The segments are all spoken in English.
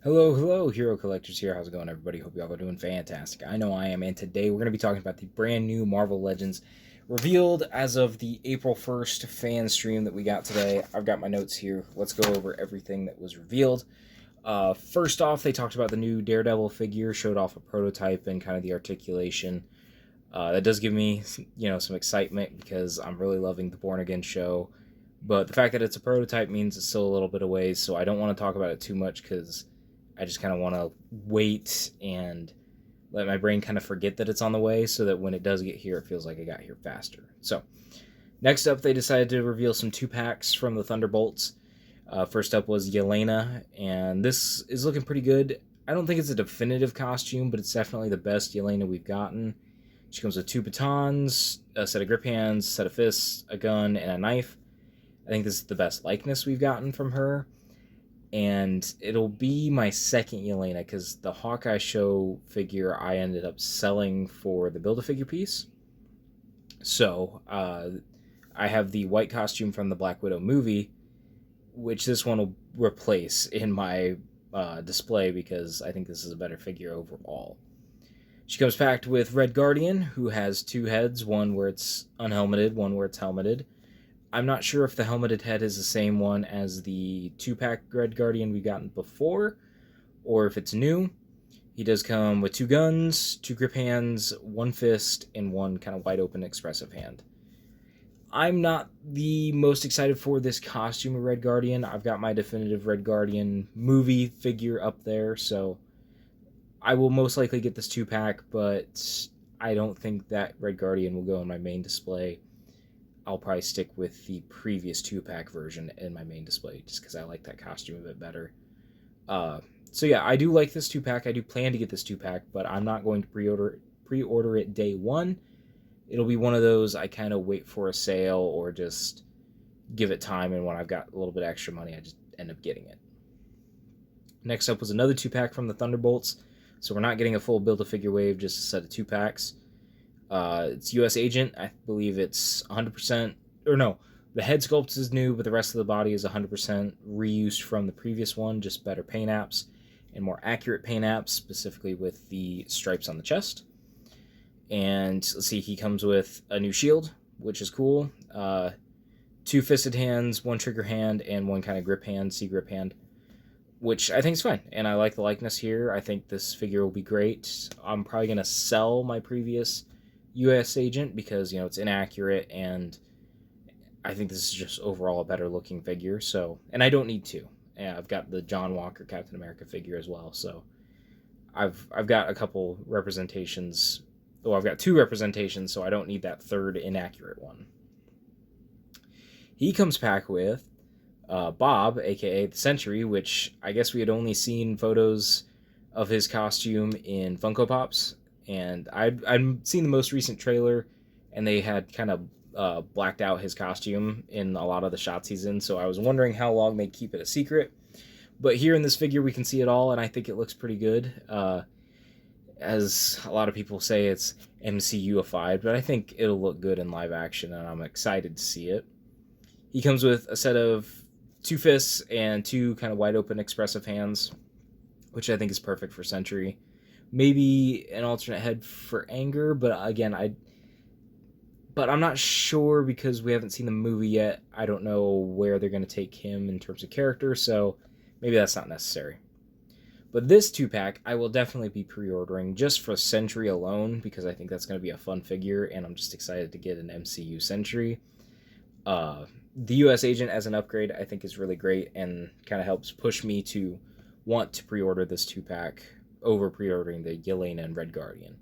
Hello, hello, Hero Collectors here. How's it going, everybody? Hope y'all are doing fantastic. I know I am, and today we're going to be talking about the brand new Marvel Legends revealed as of the April 1st fan stream that we got today. I've got my notes here. Let's go over everything that was revealed. First off, they talked about the new Daredevil figure, showed off a prototype and kind of the articulation. That does give me, some excitement because I'm really loving the Born Again show. But the fact that it's a prototype means it's still a little bit of ways, so I don't want to talk about it too much because I just kind of want to wait and let my brain kind of forget that it's on the way so that when it does get here, it feels like it got here faster. So, next up, they decided to reveal some 2-packs from the Thunderbolts. First up was Yelena, and this is looking pretty good. I don't think it's a definitive costume, but it's definitely the best Yelena we've gotten. She comes with 2 batons, a set of grip hands, a set of fists, a gun, and a knife. I think this is the best likeness we've gotten from her. And it'll be my second Yelena because the Hawkeye show figure I ended up selling for the Build-A-Figure piece. So I have the white costume from the Black Widow movie, which this one will replace in my display because I think this is a better figure overall. She comes packed with Red Guardian, who has 2 heads, one where it's unhelmeted, one where it's helmeted. I'm not sure if the helmeted head is the same one as the 2-pack Red Guardian we've gotten before, or if it's new. He does come with 2 guns, 2 grip hands, 1 fist, and 1 kind of wide open expressive hand. I'm not the most excited for this costume of Red Guardian. I've got my definitive Red Guardian movie figure up there, so I will most likely get this 2-pack, but I don't think that Red Guardian will go in my main display. I'll probably stick with the previous 2-pack version in my main display just because I like that costume a bit better. So yeah, I do like this 2-pack. I do plan to get this 2-pack, but I'm not going to pre-order it day one. It'll be one of those I kind of wait for a sale or just give it time, and when I've got a little bit extra money, I just end up getting it. Next up was another 2-pack from the Thunderbolts. So we're not getting a full Build-A-Figure wave, just a set of 2-packs. It's U.S. Agent. I believe it's 100%, or no, the head sculpt is new, but the rest of the body is 100% reused from the previous one, just better paint apps and more accurate paint apps, specifically with the stripes on the chest. And let's see, he comes with a new shield, which is cool. 2 fisted hands, 1 trigger hand, and 1 kind of grip hand, C-grip hand, which I think is fine. And I like the likeness here. I think this figure will be great. I'm probably going to sell my previous U.S. Agent because, it's inaccurate, and I think this is just overall a better looking figure. So, and I don't need 2. Yeah, I've got the John Walker Captain America figure as well. So I've got a couple representations. Oh, I've got 2 representations, so I don't need that third inaccurate one. He comes back with Bob, aka the Sentry, which I guess we had only seen photos of his costume in Funko Pops, and I'd seen the most recent trailer, and they had kind of blacked out his costume in a lot of the shots he's in, so I was wondering how long they'd keep it a secret. But here in this figure, we can see it all, and I think it looks pretty good. As a lot of people say, it's MCU-ified, but I think it'll look good in live action, and I'm excited to see it. He comes with a set of 2 fists and 2 kind of wide open expressive hands, which I think is perfect for Sentry. Maybe an alternate head for Anger, but again, I'm not sure because we haven't seen the movie yet. I don't know where they're going to take him in terms of character, so maybe that's not necessary. But this 2-pack, I will definitely be pre-ordering just for Sentry alone because I think that's going to be a fun figure, and I'm just excited to get an MCU Sentry. The U.S. Agent as an upgrade I think is really great and kind of helps push me to want to pre-order this 2-pack over pre-ordering the Yelena and Red Guardian.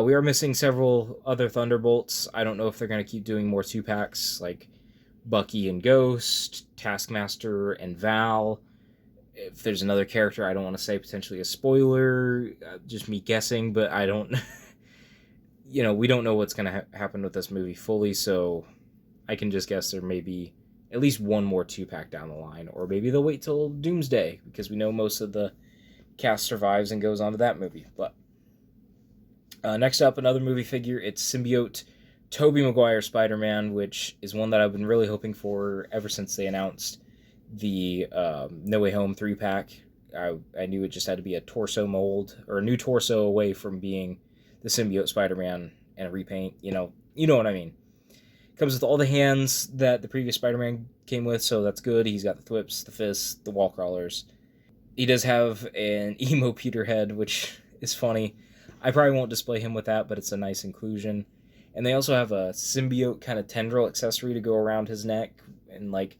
We are missing several other Thunderbolts. I don't know if they're going to keep doing more 2-packs like Bucky and Ghost, Taskmaster and Val. If there's another character, I don't want to say potentially a spoiler, just me guessing, but I don't, we don't know what's going to happen with this movie fully, so I can just guess there may be at least one more 2-pack down the line, or maybe they'll wait till Doomsday, because we know most of the cast survives and goes on to that movie. But next up, another movie figure. It's Symbiote Tobey Maguire Spider-Man, which is one that I've been really hoping for ever since they announced the No Way Home 3-pack I knew it just had to be a torso mold, or a new torso away from being the symbiote Spider-Man and a repaint. You know what I mean. Comes with all the hands that the previous Spider-Man came with, so that's good. He's got the thwips, the fists, the wall crawlers. He does have an emo Peter head, which is funny. I probably won't display him with that, but it's a nice inclusion. And they also have a symbiote kind of tendril accessory to go around his neck, and like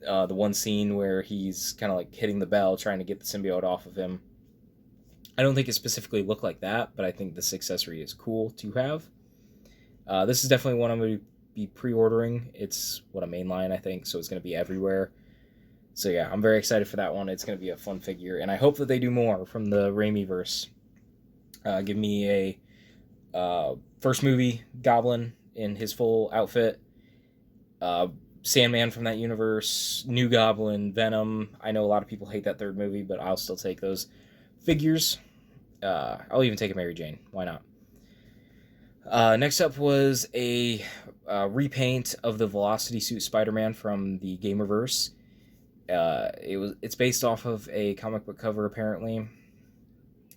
the one scene where he's kind of like hitting the bell trying to get the symbiote off of him. I don't think it specifically looked like that, but I think this accessory is cool to have. This is definitely one I'm going to be pre-ordering. It's a mainline, I think, so it's going to be everywhere. So yeah, I'm very excited for that one. It's going to be a fun figure, and I hope that they do more from the Raimiverse. Give me a first movie Goblin in his full outfit, Sandman from that universe, New Goblin, Venom. I know a lot of people hate that third movie, but I'll still take those figures. I'll even take a Mary Jane. Why not? Next up was a repaint of the Velocity Suit Spider-Man from the Gamerverse. It's based off of a comic book cover, apparently.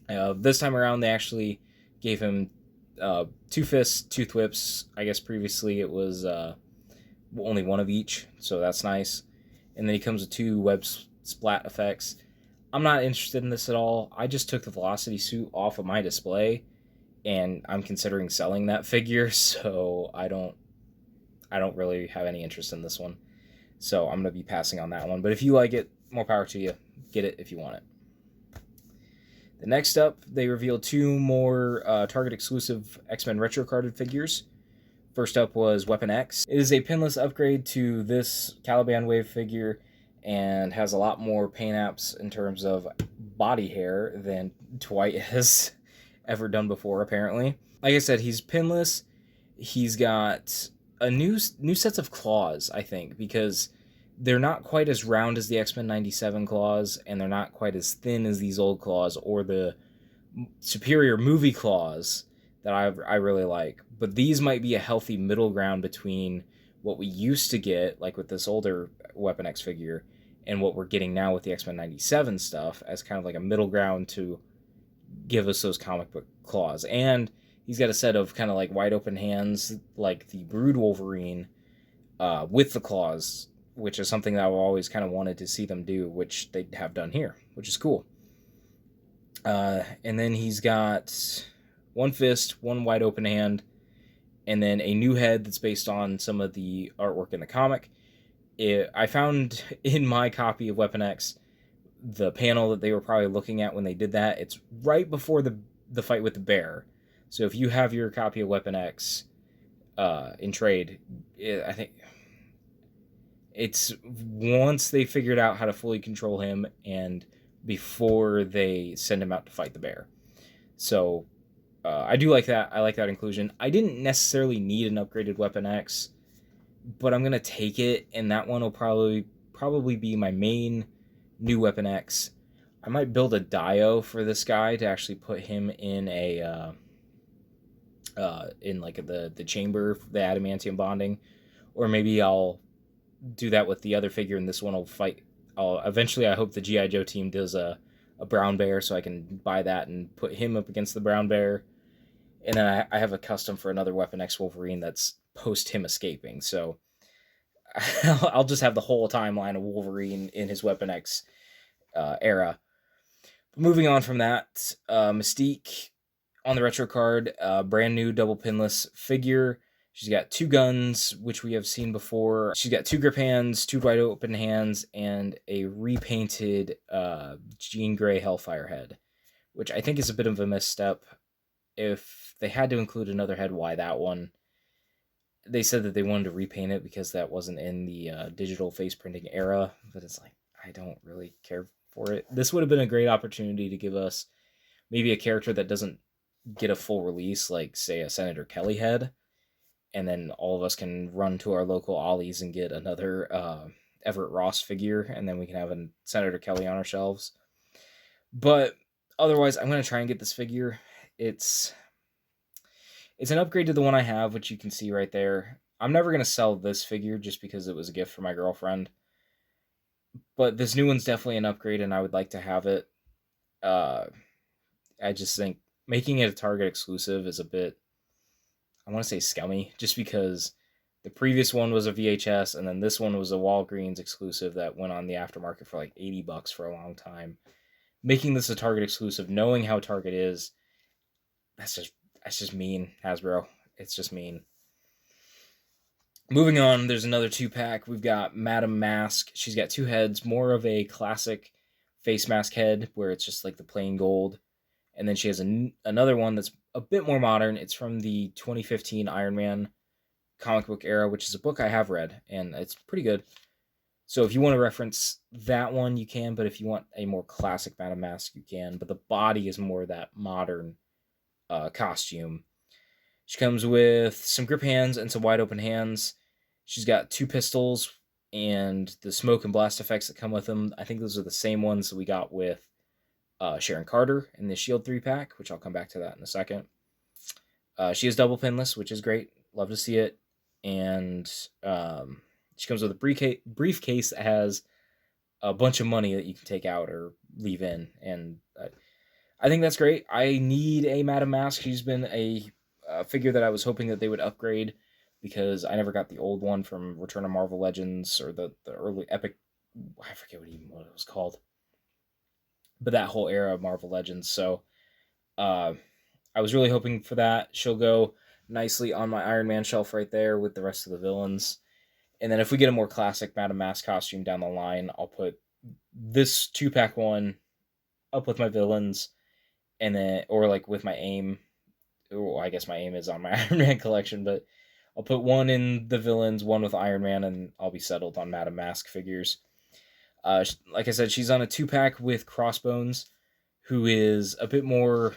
This time around, they actually gave him 2 fists, 2 thwips. I guess previously it was only one of each, so that's nice. And then he comes with 2 web splat effects. I'm not interested in this at all. I just took the Velocity Suit off of my display, and I'm considering selling that figure, so I don't really have any interest in this one. So I'm going to be passing on that one. But if you like it, more power to you. Get it if you want it. The next up, they revealed 2 more Target exclusive X-Men retro carded figures. First up was Weapon X. It is a pinless upgrade to this Caliban Wave figure and has a lot more paint apps in terms of body hair than Dwight has ever done before, apparently. Like I said, he's pinless. He's got a new sets of claws, I think, because they're not quite as round as the X-Men 97 claws, and they're not quite as thin as these old claws or the superior movie claws that I really like. But these might be a healthy middle ground between what we used to get, like with this older Weapon X figure, and what we're getting now with the X-Men 97 stuff, as kind of like a middle ground to give us those comic book claws. And he's got a set of kind of like wide open hands, like the Brood Wolverine, with the claws, which is something that I've always kind of wanted to see them do, which they have done here, which is cool. And then he's got 1 fist, 1 wide open hand, and then a new head that's based on some of the artwork in the comic. I found in my copy of Weapon X the panel that they were probably looking at when they did that. It's right before the fight with the bear. So if you have your copy of Weapon X in trade, I think it's once they figured out how to fully control him and before they send him out to fight the bear. So I do like that. I like that inclusion. I didn't necessarily need an upgraded Weapon X, but I'm going to take it, and that one will probably be my main new Weapon X. I might build a Dio for this guy to actually put him in a in like the chamber, the adamantium bonding, or maybe I'll do that with the other figure, and this one will fight. Eventually, I hope the G.I. Joe team does a brown bear, so I can buy that and put him up against the brown bear. And then I have a custom for another Weapon X Wolverine that's post him escaping. So I'll just have the whole timeline of Wolverine in his Weapon X era. But moving on from that, Mystique on the retro card, brand new double pinless figure. She's got 2 guns, which we have seen before. She's got 2 grip hands, 2 wide open hands, and a repainted Jean Grey Hellfire head, which I think is a bit of a misstep. If they had to include another head, why that one? They said that they wanted to repaint it because that wasn't in the digital face printing era, but it's like, I don't really care for it. This would have been a great opportunity to give us maybe a character that doesn't get a full release, like, say, a Senator Kelly head, and then all of us can run to our local Ollie's and get another Everett Ross figure, and then we can have a Senator Kelly on our shelves. But otherwise, I'm going to try and get this figure. It's an upgrade to the one I have, which you can see right there. I'm never going to sell this figure just because it was a gift for my girlfriend. But this new one's definitely an upgrade, and I would like to have it. Uh, I just think making it a Target exclusive is a bit, I want to say, scummy, just because the previous one was a VHS, and then this one was a Walgreens exclusive that went on the aftermarket for like $80 for a long time. Making this a Target exclusive, knowing how Target is, that's just mean, Hasbro. It's just mean. Moving on, there's another 2-pack. We've got Madame Mask. She's got 2 heads, more of a classic face mask head where it's just like the plain gold. And then she has another one that's a bit more modern. It's from the 2015 Iron Man comic book era, which is a book I have read, and it's pretty good. So if you want to reference that one, you can, but if you want a more classic Madame Mask, you can. But the body is more that modern costume. She comes with some grip hands and some wide open hands. She's got 2 pistols and the smoke and blast effects that come with them. I think those are the same ones that we got with Sharon Carter in the Shield 3-pack, which I'll come back to that in a second. She is double pinless, which is great. Love to see it. And she comes with a briefcase that has a bunch of money that you can take out or leave in. And I think that's great. I need a Madame Mask. She's been a figure that I was hoping that they would upgrade because I never got the old one from Return of Marvel Legends or the early Epic. I forget what it was called. But that whole era of Marvel Legends. So I was really hoping for that. She'll go nicely on my Iron Man shelf right there with the rest of the villains. And then if we get a more classic Madame Mask costume down the line, I'll put this 2-pack one up with my villains, and then, or like with my AIM. Well, I guess my AIM is on my Iron Man collection, but I'll put one in the villains, one with Iron Man, and I'll be settled on Madame Mask figures. Like I said, she's on a 2-pack with Crossbones, who is a bit more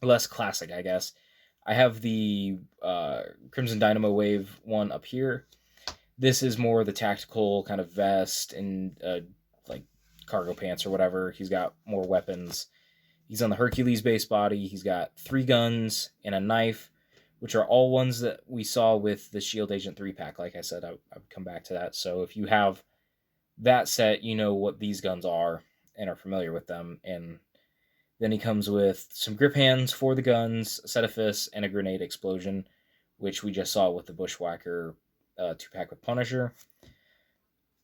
less classic, I guess. I have the Crimson Dynamo Wave one up here. This is more the tactical kind of vest and like cargo pants or whatever. He's got more weapons. He's on the Hercules base body. He's got 3 guns and a knife, which are all ones that we saw with the Shield Agent 3-pack. Like I said, I would come back to that. So if you have that set, you know what these guns are and are familiar with them. And then he comes with some grip hands for the guns, a set of fists, and a grenade explosion, which we just saw with the Bushwhacker 2-pack with Punisher.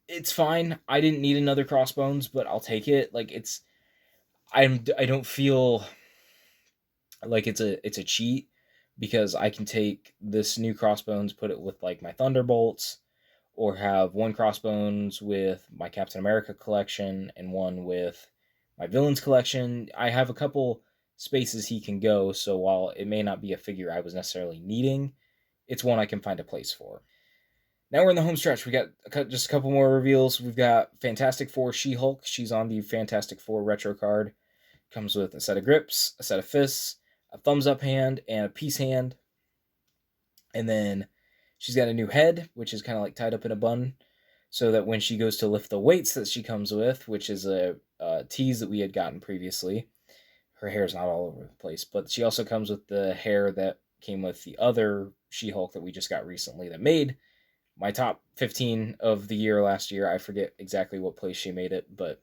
It's fine. I didn't need another Crossbones, but I'll take it. Like I don't feel like it's a cheat because I can take this new Crossbones, put it with like my Thunderbolts, or have one Crossbones with my Captain America collection and one with my Villains collection. I have a couple spaces he can go, so while it may not be a figure I was necessarily needing, it's one I can find a place for. Now we're in the home stretch. We got just a couple more reveals. We've got Fantastic Four She-Hulk. She's on the Fantastic Four retro card. Comes with a set of grips, a set of fists, a thumbs up hand, and a peace hand. And then she's got a new head, which is kind of like tied up in a bun, so that when she goes to lift the weights that she comes with, which is a tease that we had gotten previously, her hair's not all over the place, but she also comes with the hair that came with the other She-Hulk that we just got recently that made my top 15 of the year last year. I forget exactly what place she made it, but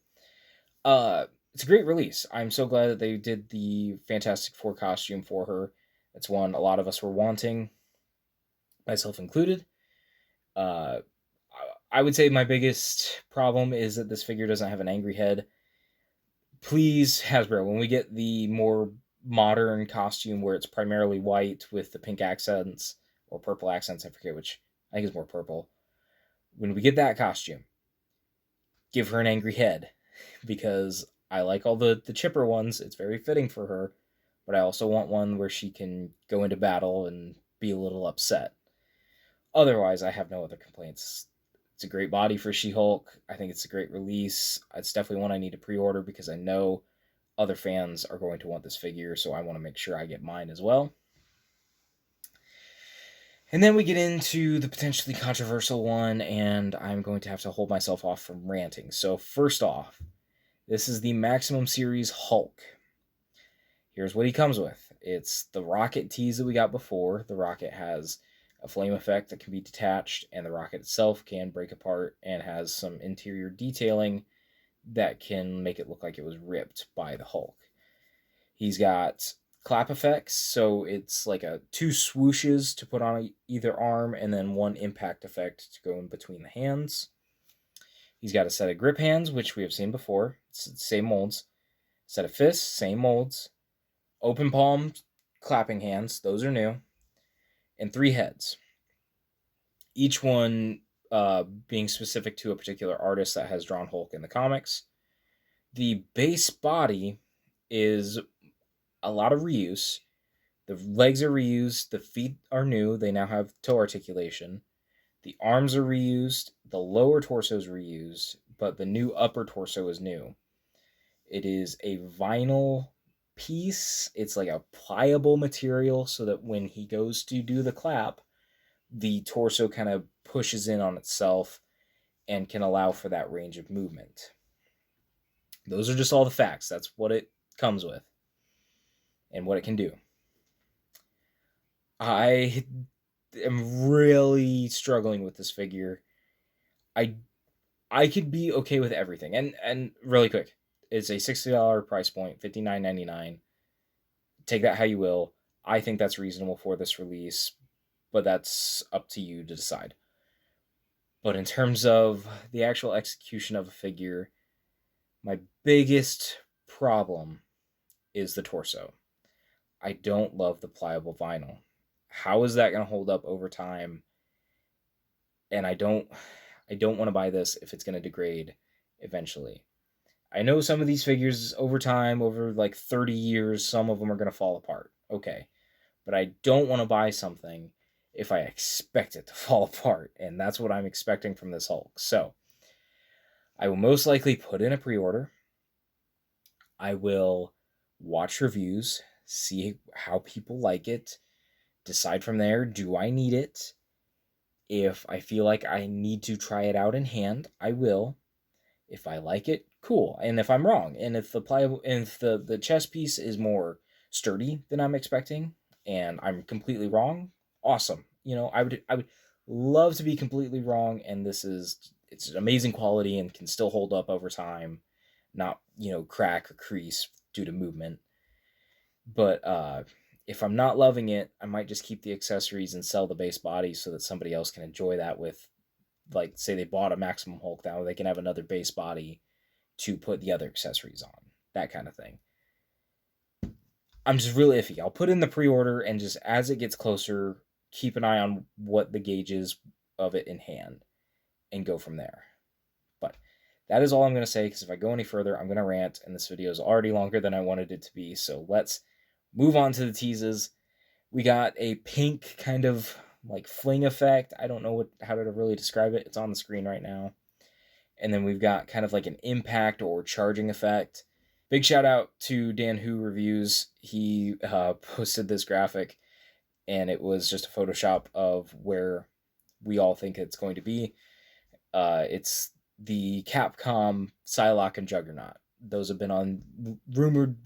it's a great release. I'm so glad that they did the Fantastic Four costume for her. It's one a lot of us were wanting, myself included. Uh, I would say my biggest problem is that this figure doesn't have an angry head. Please, Hasbro, when we get the more modern costume where it's primarily white with the pink accents or purple accents, I forget which, I think it's more purple. When we get that costume, give her an angry head, because I like all the chipper ones. It's very fitting for her, but I also want one where she can go into battle and be a little upset. Otherwise, I have no other complaints. It's a great body for She-Hulk. I think it's a great release. It's definitely one I need to pre-order because I know other fans are going to want this figure, so I want to make sure I get mine as well. And then we get into the potentially controversial one, and I'm going to have to hold myself off from ranting. So first off, this is the Maximum Series Hulk. Here's what he comes with. It's the Rocket tease that we got before. The Rocket has a flame effect that can be detached, and the rocket itself can break apart and has some interior detailing that can make it look like it was ripped by the Hulk. He's got clap effects, so it's like two swooshes to put on either arm and then one impact effect to go in between the hands. He's got a set of grip hands, which we have seen before, same molds. Set of fists, same molds. Open palm clapping hands, those are new. And 3 heads. Each one being specific to a particular artist that has drawn Hulk in the comics. The base body is a lot of reuse. The legs are reused, the feet are new, they now have toe articulation. The arms are reused, the lower torso is reused, but the new upper torso is new. It is a vinyl piece. It's like a pliable material so that when he goes to do the clap, the torso kind of pushes in on itself and can allow for that range of movement. Those are just all the facts. That's what it comes with and what it can do. I am really struggling with this figure. I could be okay with everything. And really quick, it's a $60 price point, $59.99. Take that how you will. I think that's reasonable for this release, but that's up to you to decide. But in terms of the actual execution of a figure, my biggest problem is the torso. I don't love the pliable vinyl. How is that going to hold up over time? And I don't want to buy this if it's going to degrade eventually. I know some of these figures over time, over like 30 years, some of them are going to fall apart. Okay. But I don't want to buy something if I expect it to fall apart. And that's what I'm expecting from this Hulk. So I will most likely put in a pre-order. I will watch reviews, see how people like it, decide from there, do I need it? If I feel like I need to try it out in hand, I will. If I like it, cool. And if I'm wrong, and if the chest piece is more sturdy than I'm expecting, and I'm completely wrong, awesome. I would love to be completely wrong, and it's an amazing quality and can still hold up over time, not crack or crease due to movement. But if I'm not loving it, I might just keep the accessories and sell the base body so that somebody else can enjoy that with, like, say they bought a Maximum Hulk, now they can have another base body to put the other accessories on. That kind of thing. I'm just really iffy. I'll put in the pre-order and just as it gets closer, keep an eye on what the gauge is of it in hand and go from there. But that is all I'm going to say, because if I go any further, I'm going to rant, and this video is already longer than I wanted it to be. So let's move on to the teases. We got a pink kind of like fling effect. I don't know how to really describe it. It's on the screen right now. And then we've got kind of like an impact or charging effect. Big shout out to Dan Who Reviews. He posted this graphic, and it was just a Photoshop of where we all think it's going to be. It's the Capcom Psylocke and Juggernaut. Those have been on rumored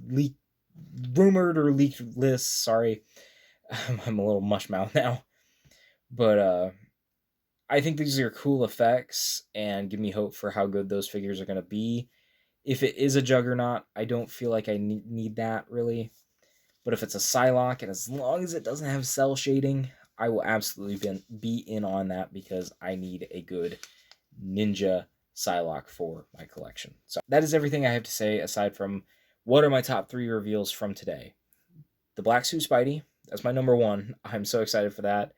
or leaked lists. Sorry, I'm a little mush mouth now. But I think these are cool effects and give me hope for how good those figures are going to be. If it is a Juggernaut, I don't feel like I need that, really. But if it's a Psylocke, and as long as it doesn't have cell shading, I will absolutely be in on that, because I need a good ninja Psylocke for my collection. So that is everything I have to say, aside from what are my top 3 reveals from today. The Black Suit Spidey, that's my number 1. I'm so excited for that.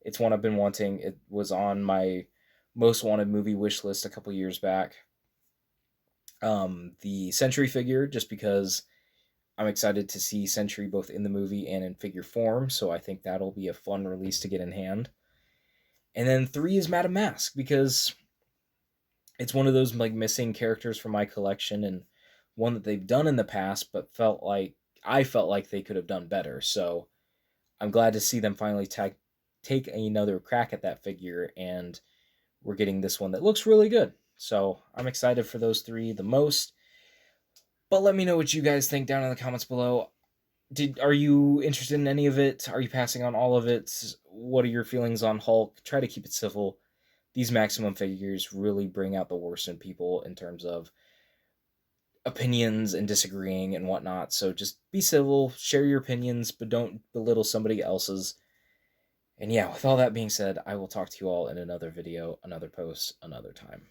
It's one I've been wanting. It was on my most wanted movie wish list a couple years back. The Sentry figure, just because I'm excited to see Sentry both in the movie and in figure form, so I think that'll be a fun release to get in hand. And then 3 is Madame Mask, because it's one of those like missing characters from my collection, and one that they've done in the past, but I felt like they could have done better. So I'm glad to see them finally take another crack at that figure, and we're getting this one that looks really good. So I'm excited for those 3 the most. But let me know what you guys think down in the comments below. Are you interested in any of it? Are you passing on all of it? what are your feelings on Hulk. Try to keep it civil. These maximum figures really bring out the worst in people in terms of opinions and disagreeing and whatnot. So just be civil, share your opinions, but don't belittle somebody else's. And yeah, with all that being said, I will talk to you all in another video, another post, another time.